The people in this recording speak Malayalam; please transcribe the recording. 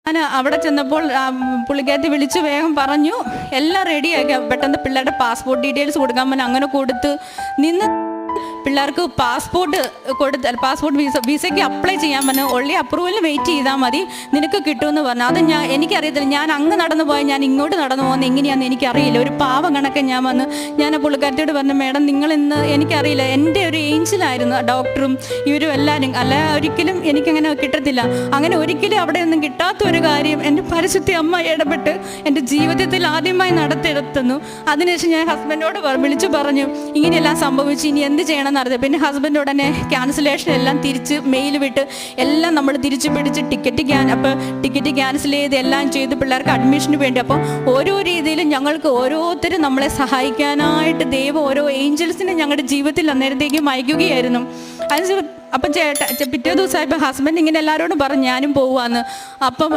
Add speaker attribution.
Speaker 1: ഞാൻ അവിടെ ചെന്നപ്പോൾ പുള്ളിക്കാരത്തി വിളിച്ച് വേഗം പറഞ്ഞു എല്ലാം റെഡിയാക്കി. പെട്ടെന്ന് പിള്ളേരുടെ പാസ്പോർട്ട് ഡീറ്റെയിൽസ് കൊടുക്കാൻ പറഞ്ഞാൽ അങ്ങനെ കൊടുത്ത് നിന്ന് പിള്ളേർക്ക് പാസ്പോർട്ട് വിസയ്ക്ക് അപ്ലൈ ചെയ്യാൻ പറഞ്ഞു. ഒള്ളി അപ്രൂവലിന് വെയിറ്റ് ചെയ്താൽ മതി, നിനക്ക് കിട്ടുമെന്ന് പറഞ്ഞു. അത് എനിക്കറിയത്തില്ല, ഞാൻ അങ്ങ് നടന്നു പോയാൽ ഞാൻ ഇങ്ങോട്ട് നടന്നു പോകുന്നത് എങ്ങനെയാണെന്ന് എനിക്കറിയില്ല. ഒരു പാവം കണക്കെ ഞാൻ ആ പുള്ളിക്കാരത്തിയോട് പറഞ്ഞു, മേഡം നിങ്ങൾ ഇന്ന് എനിക്കറിയില്ല, എൻ്റെ ഒരു ഏഞ്ചലായിരുന്നു ഡോക്ടറും ഇവരും എല്ലാവരും, അല്ല ഒരിക്കലും എനിക്കങ്ങനെ കിട്ടത്തില്ല. അങ്ങനെ ഒരിക്കലും അവിടെ ഒന്നും കിട്ടാത്ത ഒരു കാര്യം എൻ്റെ പരിശുദ്ധ അമ്മ ഇടപെട്ട് എൻ്റെ ജീവിതത്തിൽ ആദ്യമായി നടത്തിയെടുത്തുന്നു. അതിനുശേഷം ഞാൻ ഹസ്ബൻഡോട് വിളിച്ചു പറഞ്ഞു ഇങ്ങനെയെല്ലാം സംഭവിച്ചു, ഇനി എന്ത് ചെയ്യണമെന്ന് അറിയാം. പിന്നെ ഹസ്ബൻഡ് ഉടനെ ക്യാൻസലേഷൻ എല്ലാം തിരിച്ച് മെയിൽ വിട്ട് എല്ലാം നമ്മൾ തിരിച്ചു പിടിച്ച് ടിക്കറ്റ് ക്യാൻസൽ ചെയ്ത് എല്ലാം ചെയ്ത് പിള്ളേർക്ക് അഡ്മിഷന് വേണ്ടി. അപ്പോൾ ഓരോ രീതിയിലും ഞങ്ങൾക്ക് ഓരോരുത്തരും നമ്മളെ സഹായിക്കാനായിട്ട് ദൈവം ഓരോ ഏഞ്ചൽസിനെ ഞങ്ങളുടെ ജീവിതത്തിൽ അന്നേരത്തേക്കും അയക്കുകയായിരുന്നു. അപ്പം പിറ്റേ ദിവസമായപ്പോൾ ഹസ്ബൻഡ് ഇങ്ങനെ എല്ലാവരോടും പറഞ്ഞു ഞാനും പോവാന്ന്. അപ്പം